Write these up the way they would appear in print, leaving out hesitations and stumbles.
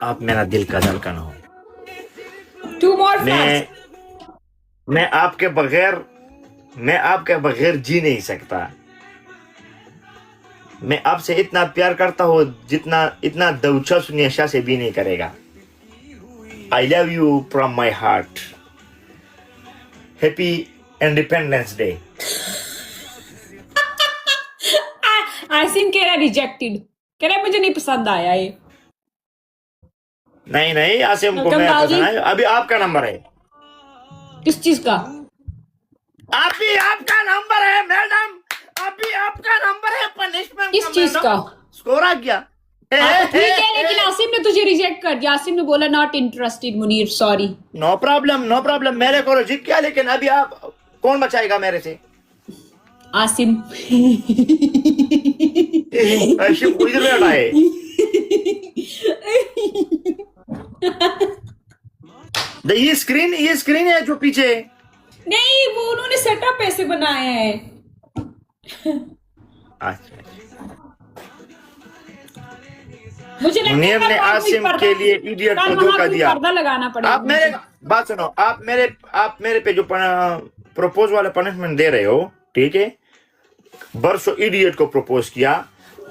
आप मेरा दिल का धड़कन हो। 2 more facts. मैं आपके बगैर जी नहीं सकता। मैं आपसे इतना प्यार करता हूँ जितना इतना दिलचस्प नशा से भी नहीं करेगा। I love you from my heart. Happy Independence Day. Asim कह रहा रिजेक्टेड, कह रहा मुझे नहीं पसंद आया ये। नहीं आसिम को Welcome, मैं बाजी। पसंद है। अभी आपका नंबर है। किस चीज का? अभी आपका नंबर है मैडम। अभी आपका नंबर है पनिशमेंट। किस चीज का? स्कोर आ गया। हाँ, तो ठीक है, लेकिन आसिम ने तुझे रिजेक्ट कर दिया। आसिम ने बोला not interested Munir, sorry. No problem मेरे को जीत गया, लेकिन अभी आप कौन बचाएगा मेरे से? आसिम। आसिम इधर बैठा है। ये स्क्रीन है जो पीछे। नहीं, वो उन्होंने सेटअप ऐसे बनाया है। अच्छा, मुझे लगता मुनीर है ने आसिम के लिए इडियट को धोखा दिया। पर्दा लगाना पड़ेगा। आप मेरे बात सुनो। आप मेरे पे जो प्रपोज वाला पनिशमेंट दे रहे हो, ठीक है? बरसों इडियट को प्रपोज किया,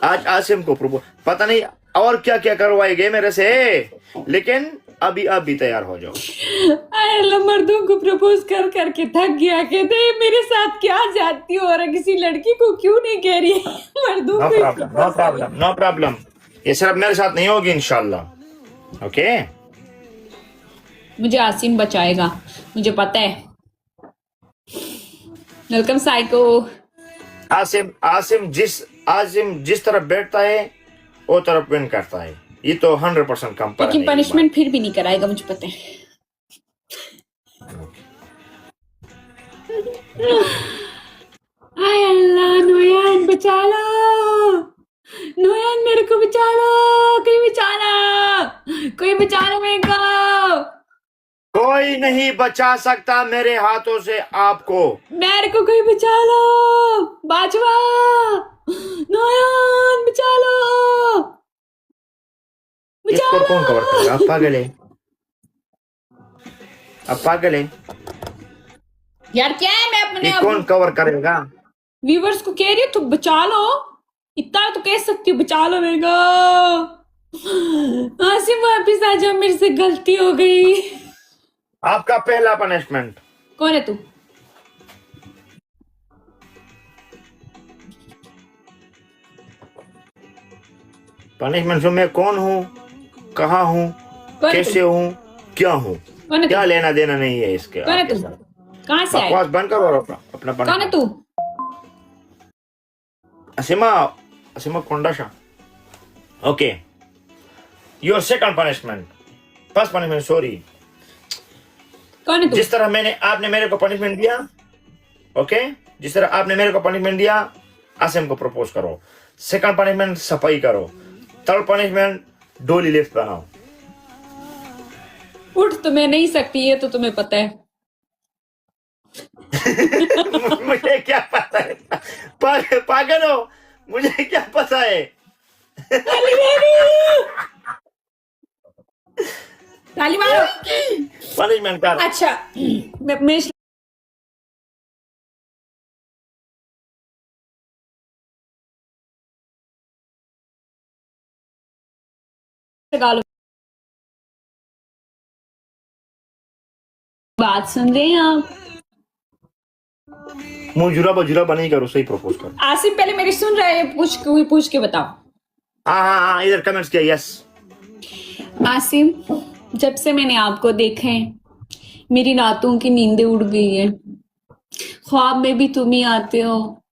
आज आसिम को प्रपोज, पता नहीं और क्या क्या करवाएंगे मेरे से, लेकिन अभी आप भी तैयार हो जाओ। अल्लाह, मर्दों को प्रपोज कर करके थक गया। कहते हैं मेरे साथ क्या जाती हो और किसी लड़की को क्यों नहीं कह रही है? मर्दों को नो प्रॉब्लम। ये सिर्फ मेरे साथ नहीं होगी इंशाल्लाह। ओके, मुझे आसिम बचाएगा, मुझे पता है। Welcome psycho. आसिम जिस तरफ बैठता है वो तरफ विन करता है। ये तो 100% कम पर। लेकिन पनिशमेंट फिर भी नहीं कराएगा, मुझे पता है। हाय अल्लाह, नोयान बचा लो, नोयान मेरे को बचा लो, कोई बचा लो मेरे को। कोई नहीं बचा सकता मेरे हाथों से आपको। मेरे को कोई बचा लो, बाजवा, नोयान बचा लो, इसको कौन कवर करेगा? आप पागल है यार। क्या है, मैं अपने कौन कवर करेगा? व्यूवर्स को कह रही हूँ, तो बचा लो, इतना तो कह सकती हूँ, बचा लो मेरे को। आसिम वापिस आ जाओ, मेरे से गलती हो गई। आपका पहला पनिशमेंट। कौन है तू? पनिशमेंट में मैं कौन हूँ, कहाँ हूँ, कैसे हूँ, क्या हूँ, क्या लेना देना नहीं है इसके। कौन है तू? कहाँ से आया? बकवास बंद करो अपना कौन है तू? Asima Kondasha. Okay, your second punishment. First punishment, sorry. कौन है तू? जिस तरह आपने मेरे को पनिशमेंट दिया, ओके, जिस तरह आपने मेरे को पनिशमेंट दिया, आसिम को प्रपोज करो। सेकंड पनिशमेंट, सफाई करो। थर्ड पनिशमेंट, डोली लिफ्ट बनाओ। उठ तो मैं नहीं सकती, ये तो तुम्हें पता है। मुझे क्या पता है? पागल हो? मुझे क्या पता है? ताली मारो। पनिशमेंट कर। अच्छा, मैं बात सुन रहे हैं आप? मुझुरा बजुरा बनी करो, सही प्रपोज करो। आसिम पहले मेरी सुन रहे हैं, पूछ के बताओ। हाँ, इधर कमेंट्स किया। यस आसिम, जब से मैंने आपको देखा है, मेरी रातों की नींदें उड़ गई है। ख्वाब में भी तुम ही आते हो,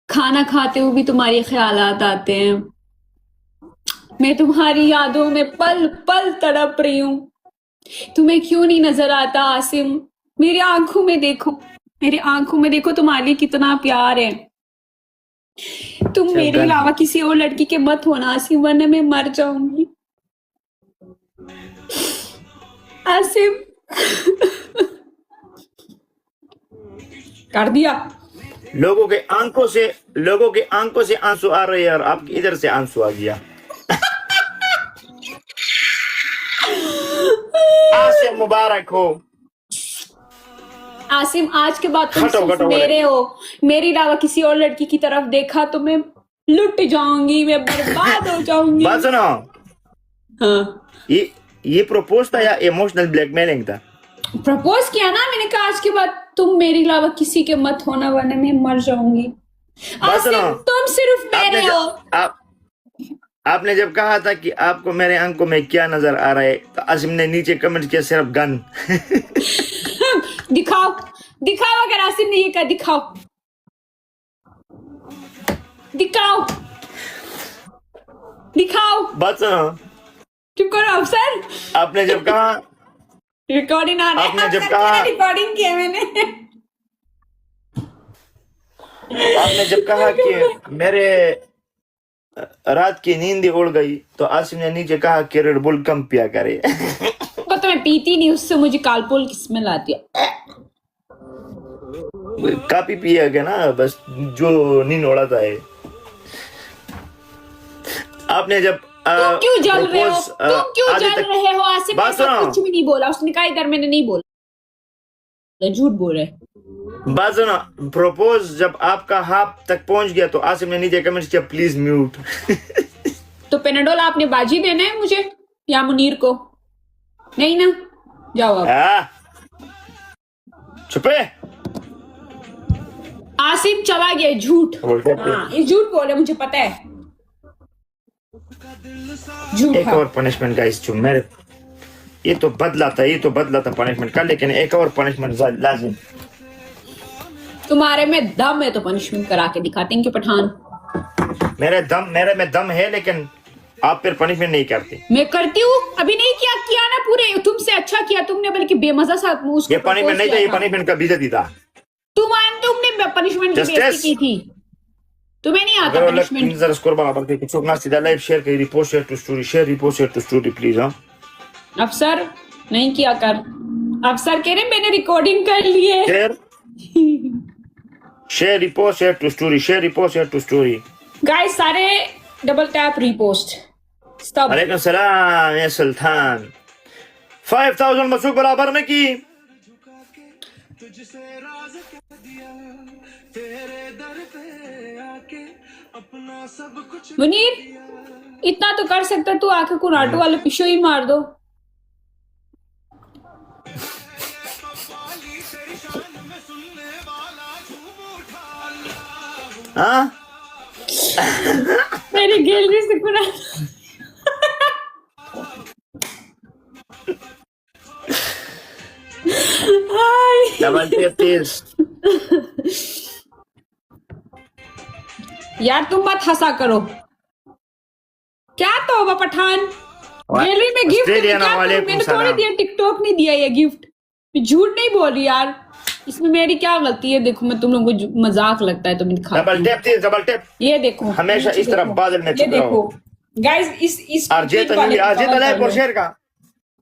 खाना खाते हुए भी तुम्हारे ख्यालात आते हैं। मैं तुम्हारी यादों में पल पल तड़प रही हूँ। तुम्हें क्यों नहीं नजर आता आसिम? मेरी आंखों में देखो, तुम्हारे लिए कितना प्यार है। तुम मेरे अलावा किसी और लड़की के मत होना आसिम, वरना मैं मर जाऊंगी। आसिम कर दिया। लोगों के आंखों से आंसू आ रहे हैं और आपके इधर से आंसू आ गया। से मुबारक हो। आसिम, आज के बाद तुम घटो, सिर्फ घटो, मेरे हो। मेरी अलावा किसी और लड़की की तरफ देखा तो मैं लुट जाऊंगी, मैं बर्बाद हो जाऊंगी। बात सुनो, हाँ, ये प्रपोज था या इमोशनल ब्लैकमेलिंग था? प्रपोज किया ना मैंने, कहा आज के बाद तुम मेरे अलावा किसी के मत होना वरना मैं मर जाऊंगी। बात सुनो, आसिम, तुम सिर्फ मेरे हो। आपने जब कहा था कि आपको मेरे आंखों में क्या नजर आ रहा है, तो आसिम ने नीचे कमेंट किया सिर्फ गन। दिखाओ, दिखाओ, अगर आसिम ने ये कहा दिखाओ, दिखाओ, दिखाओ। बात सुनो, चुप करो अफसर। आपने जब कहा रिकॉर्डिंग आ रहा है। आपने जब अफसर, कहा- क्या रिकॉर्डिंग किया मैंने। आपने जब कहा कि मेरे रात की नींद उड़ गई, तो आसिम ने नीचे कहा कि रेड बुल कम पिया करे। वो तो मैं पीती नहीं, उससे मुझे कालपोल की स्मेल आती है। काफी पिया गया ना, बस जो नींद उड़ाता है। आपने जब तुम क्यों जल रहे हो? propose, तुम क्यों आधे जल तक- रहे हो? आसिम ने बात ऐसा सुनो। कुछ भी नहीं बोला। उसने कहा इधर मैंने नहीं बोला, झूठ बोल रहे। बात सुनो, प्रपोज जब आपका हाथ तक पहुंच गया, तो आसिम ने नीचे कमेंट किया प्लीज म्यूट। तो पेनाडोल आपने बाजी देना है मुझे या मुनीर को? नहीं ना, जाओ आप। छुपे। आसिम चला गया, झूठ। हाँ, ये झूठ बोले, मुझे पता है। झूठ एक है। और पनिशमेंट गाइस, जो मेरे ये तो बदला था पनिशमेंट का, लेकिन एक और पनिशमेंट लाजिम। तुम्हारे में दम है तो पनिशमेंट करा के दिखाते हैं कि पठान। मेरे में दम है, लेकिन आप फिर पनिशमेंट नहीं करते। मैं करती हूँ, अभी नहीं किया ना पूरे। तुमसे अच्छा किया तुमने, बल्कि बेमजा सा उसको ये पनिशमेंट नहीं था, ये propose किया पनिशमेंट का बेइज्जती था। तुमने पनिशमेंट की Justice. बेइज्जती की थी। तुम्हें नहीं आता अगर पनिशमेंट। स्कोर बराबर के कुछ ना सीधा लाइव शेयर करिए, repost share to story, share repost share to story please. हां अफसर नहीं किया कर। अफसर कह रहे मैंने रिकॉर्डिंग कर ली है। Share repost share to story, share repost share to story. Guys सारे डबल टैप रिपोस्ट। स्टॉप। वालेकुम सलाम या सुल्तान। 5000 मसूक बराबर में की। मुनीर, इतना तो कर सकता तू, आके कुनाटो वाले पिछो ही मार दो। हाँ मेरी गैलरी से कुनाटो। हाय। डबल टेप तेज। यार तुम मत हंसा करो। क्या तो होगा पठान? गैलरी में गिफ्ट ऑस्ट्रेलिया क्या वालेकुम मैंने थोड़ी सलाम। दिया, टिकटॉक नहीं दिया ये गिफ्ट। मैं झूठ नहीं बोल रही यार, इसमें मेरी क्या गलती है? देखो मैं तुम लोगों को मजाक लगता है तो मैं दिखाती डबल हूँ। टेप तेज, डबल टेप। ये देखो, हमेशा इस तरफ बादल में ये छुप रहो। देखो गाइस, इस अर्जेत स्पिन वाले को अर्जेत cover लाइव कर और लो। शेयर का।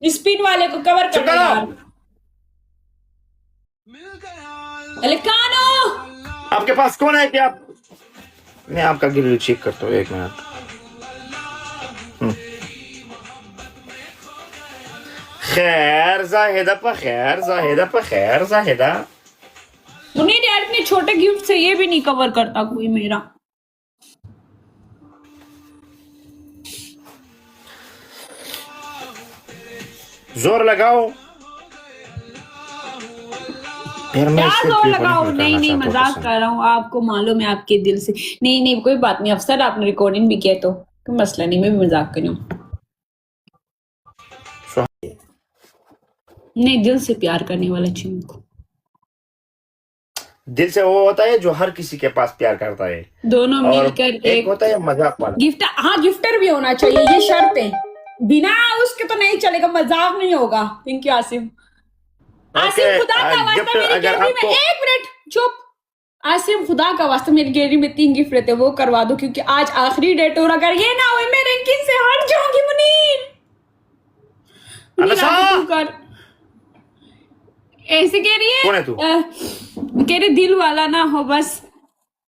स्पिन वाले को कवर कर चुप लो करो। यार। एलिकानो, आपके पास कौन है कि आप, मैं आपका गिर चेक करता हूँ, एक मिनट। खैर जाहिदा पर खैर, जाहिदा पर खैर, जाहिदा। मुनीर यार इतने छोटे गिफ्ट से ये भी नहीं कवर करता कोई मेरा। जोर लगाओ यार, मैं क्या इससे जोर प्रिय लगाओ? पनिशमेंट नहीं करना नहीं, चाहता हूँ मजाक कसम। कर रहा हूँ। आपको मालूम है आपके दिल से। नहीं नहीं, कोई बात नहीं अफसर, आपने रिकॉर्डिंग भी किया तो कोई मसला नहीं, मैं भी मजाक कर रही हूँ। नहीं, दिल से प्यार करने वाला चाहिए उनको। दिल से वो होता है जो हर किसी के पास प्यार करता है, दोनों और मिलकर एक एक होता है मजाक वाला। गिफ्ट। हाँ, गिफ्टर भी होना चाहिए, ये शर्त है। बिना उसके तो नहीं चलेगा, मजाक नहीं होगा। Thank you Asim. आसिम खुदा का वास्ता गिफ्ट मेरी अगर गैलरी में, आपको एक मिनट चुप। आसिम खुदा का वास्ता मेरी गैलरी में 3 गिफ्ट रहते, वो करवा दो क्योंकि आज आखिरी डेट और अगर ये ना हुए मैं रैंकिंग से हट जाऊंगी। मुनीर, मुनीर अनसा! आके तू कर। ऐसे कह रही है। कौन है तू? कह रही दिल वाला ना हो, बस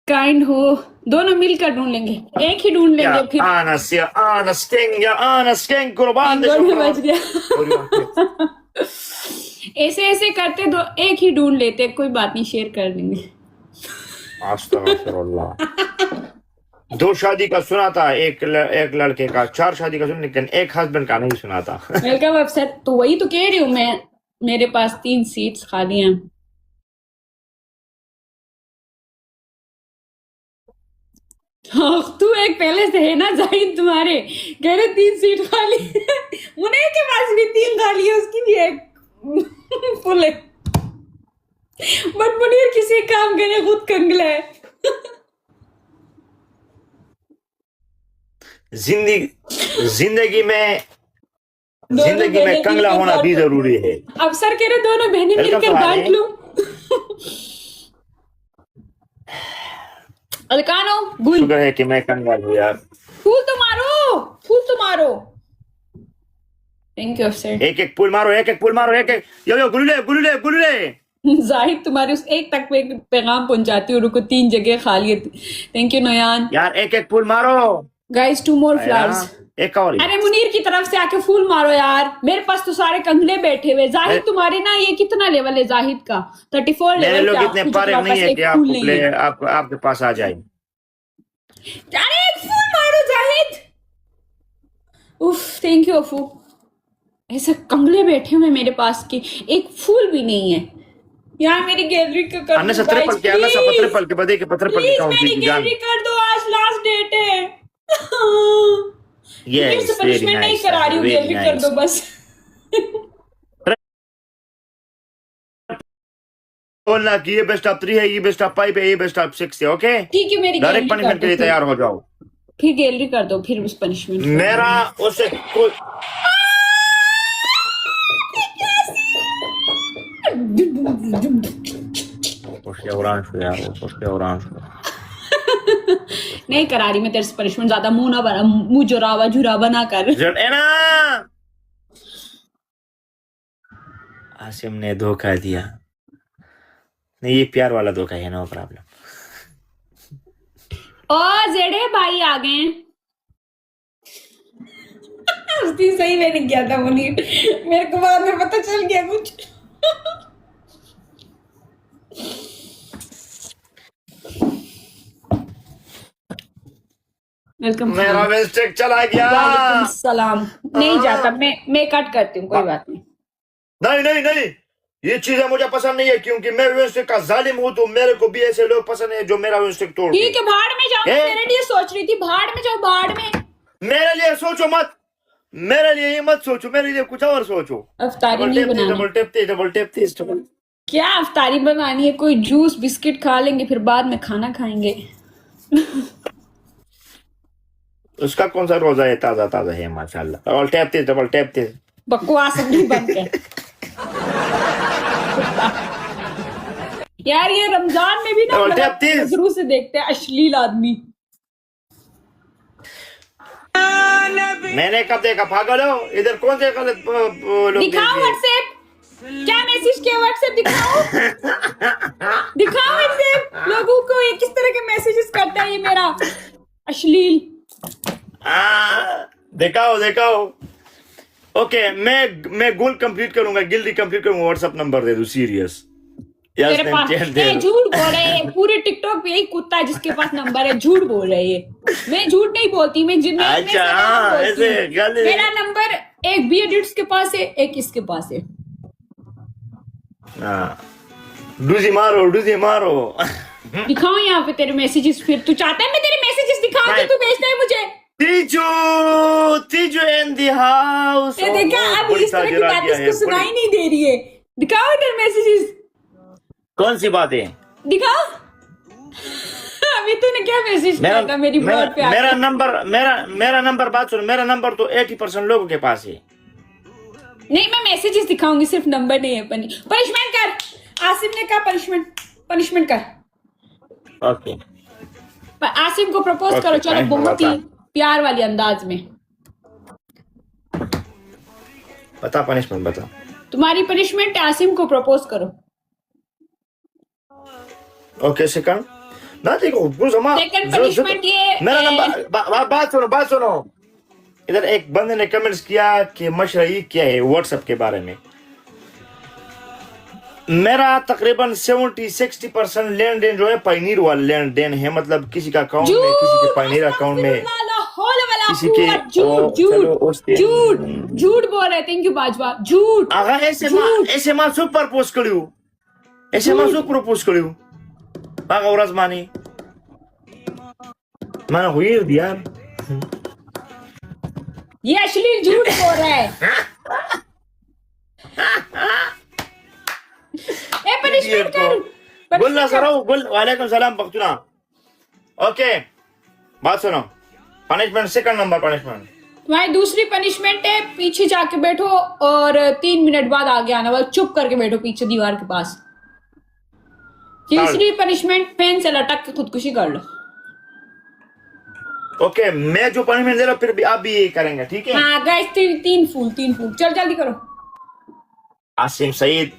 काइंड हो। दोनों मिलकर ढूंढ लेंगे, एक ही ढूंढ या लेंगे फिर। आनस या आनस किंग या आनस किंग कुर्बान दे गोल में शुक्रान। बच गया। ऐसे ऐसे करते दो, एक ही ढूंढ लेते, कोई बात नहीं, शेयर कर देंगे। अस्तगफिरुल्लाह। 2 शादी का सुना था, एक लड़के का, 4 शादी का सुना, लेकिन एक हस्बैंड का नहीं सुना था। वेलकम अफसर। तो वही तो कह रही हूँ मैं, मेरे पास 3 सीट्स खाली हैं। हाँ, तू एक पहले से है ना जाहिद, तुम्हारे कह रहे 3 सीट खाली है। मुनीर के पास भी 3 खाली है, उसकी भी एक फुल है। बट मुनीर किसी काम के लिए खुद कंगला है। जिंदगी में कंगला होना भी जरूरी है। अफसर कह रहे दोनों बहनें वेलकम मिलकर सुहानी। बांट लो। अलकानो गुल, शुक्र है कि मैं कंगाल हूँ यार। फूल तो मारो, फूल तो मारो। थैंक यू अफसर। एक पुल मारो, एक पुल मारो, एक यो गुलुले। जाहिद तुम्हारे उस एक तक पे पैगाम पहुंचाती हूँ, रुको 3 जगह खाली है। Thank you Nayan. यार एक पुल मारो गाइस 2 मोर फ्लावर्स। एक और। अरे मुनीर की तरफ से आके फूल मारो यार, मेरे पास तो सारे कंगले बैठे हुए। जाहिद तुम्हारे ना ये कितना लेवल है जाहिद का? 34 मेरे लेवल लोग पे, इतने आपको पारे जो नहीं है एक कि फूल नहीं है। आपके पास आ जाए। अरे एक फूल मारो जाहिद। उफ, थैंक यू अफू। ऐसे कंगले बैठे हुए मेरे पास के, एक फूल भी नहीं है यार। मेरी गैलरी का कर अन्ना दो सत्रह guys, पल के, अन्ना please। पत्थर पल के बदे के पत्थर पल के प्लीज काउंट मेरी की जान। गैलरी कर दो, आज लास्ट डेट है। मुझे से यस, वेरी पनिशमेंट नहीं नाइस, करा रही हूँ, वेरी गैलरी कर दो नाइस। बस। बोलना कि ये बेस्ट ऑफ 3 है, ये बेस्ट ऑफ 5 है, ये बेस्ट ऑफ 6 है। ओके, ठीक है, मेरी डायरेक्ट गैलरी कर पनिशमेंट के दो लिए तैयार हो जाओ। फिर गैलरी कर दो, फिर उस पनिशमेंट मेरा उससे कोई नहीं करा रही मैं तेरे से पनिशमेंट, ज्यादा मुंह ना बना, मुंह जुरावा ना कर। आसिम ने धोखा दिया। नहीं, ये प्यार वाला धोखा है, नो प्रॉब्लम। ओ जेडे भाई आ गए। उसकी सही मैंने किया था मुनीर, मेरे को बाद में पता चल गया कुछ। वेलकम। मेरा मिस्टेक चला गया। वालेकुम सलाम। नहीं जाता, मैं कट करती हूँ, कोई बात नहीं। नहीं, ये चीजें मुझे पसंद नहीं है, क्योंकि मैं मिस्टेक का जालिम हूँ। तो मेरे को भी ऐसे लोग पसंद है जो मेरा मिस्टेक तोड़ दे। ठीक है, भाड़ में जाओ। मैं मेरे लिए सोच रही थी, भाड़ में जाओ, भाड़ में। मेरे लिए सोचो मत, मेरे लिए ये मत सोचो, मेरे लिए कुछ और सोचो। अफ्तारी नहीं बनानी। डबल टेप तेज। क्या अफ्तारी बनानी है? कोई जूस बिस्किट खा लेंगे, फिर बाद में खाना खाएंगे। उसका कौन सा रोजा है? ताजा है माशाल्लाह। डबल टेप तेज। बकवास नहीं बंद कर। यार ये रमजान में भी ना डबल टेप तेज। नजरों से देखते हैं अश्लील आदमी। मैंने कब देखा? पागल हो? इधर कौन से गलत लोग दिखाओ व्हाट्सएप, क्या मैसेज किया? व्हाट्सएप दिखाओ। दिखाओ व्हाट्सएप, लोगों को ये किस तरह के मैसेजेस करता है ये मेरा अश्लील। दिखाओ। ओके, मैं गोल कंप्लीट करूंगा, गिल्डी कंप्लीट करूंगा। व्हाट्सएप नंबर दे दो, सीरियस। तेरे पास झूठ बोल रहे हैं, पूरे टिकटॉक पे यही कुत्ता है जिसके पास नंबर है, झूठ बोल रहे हैं। मैं झूठ नहीं बोलती, मैं अच्छा, ऐसे मेरा नंबर एक बी एडिट्स के पास है, एक इसके पास है। डूजी मारो। दिखाओ यहाँ पे तेरे मैसेजेस, फिर तू चाहता है मैं तेरे मैसेजेस दिखाऊं तो तू भेजता है मुझे। Teeju in the house. ये देखा, अब इस तरह की बात इसको सुनाई नहीं दे रही है। दिखाओ तेरे मैसेजेस। कौन सी बात है? दिखाओ। अभी तूने क्या मैसेज किया था मेरी ब्लॉग पे? मेरा नंबर बात सुनो, मेरा नंबर तो 80% लोगों के पास है। नहीं, मैं मैसेजेस दिखाऊंगी, सिर्फ नंबर नहीं है। पनिशमेंट कर। आसिम ने कहा पनिशमेंट कर। ओके, आसिम को प्रपोज करो, चलो, बहुत ही प्यार वाली अंदाज में। बता पनिशमेंट बता। तुम्हारी पनिशमेंट आसिम को प्रपोज करो। ओके, सेकंड ना देखो सेकंड पनिशमेंट ये मेरा नंबर बात सुनो। इधर एक बंदे ने कमेंट्स किया कि मशरा ये क्या है व्हाट्सएप के बारे में। मेरा तकरीबन 70-60% लेन देन जो है पायनीर वाला लेन देन है, मतलब किसी का अकाउंट में, किसी के पायनीर अकाउंट में, किसी के झूठ बोल रहे। थैंक यू बाजवा, झूठ आगा ऐसे मां सब प्रपोज करियो, ऐसे मां सब प्रपोज करियो आगा औरज मानी माना हुई यार, ये अश्लील झूठ बोल रहा है। ए पनिशमेंट कर, बोलना सरो बोल, वालेकुम सलाम बख्तुना। ओके बात सुनो, पनिशमेंट सेकंड नंबर पनिशमेंट, तुम्हारी दूसरी पनिशमेंट है पीछे जाके बैठो और 3 मिनट बाद आगे आना, बस चुप करके बैठो पीछे दीवार के पास। तीसरी पनिशमेंट फैन से लटक के खुदकुशी कर लो। ओके मैं जो पनिशमेंट दे रहा हूँ फिर भी आप भी ये करेंगे, ठीक है? हाँ गाइस, तीन फूल चल जल्दी करो। आसिम सईद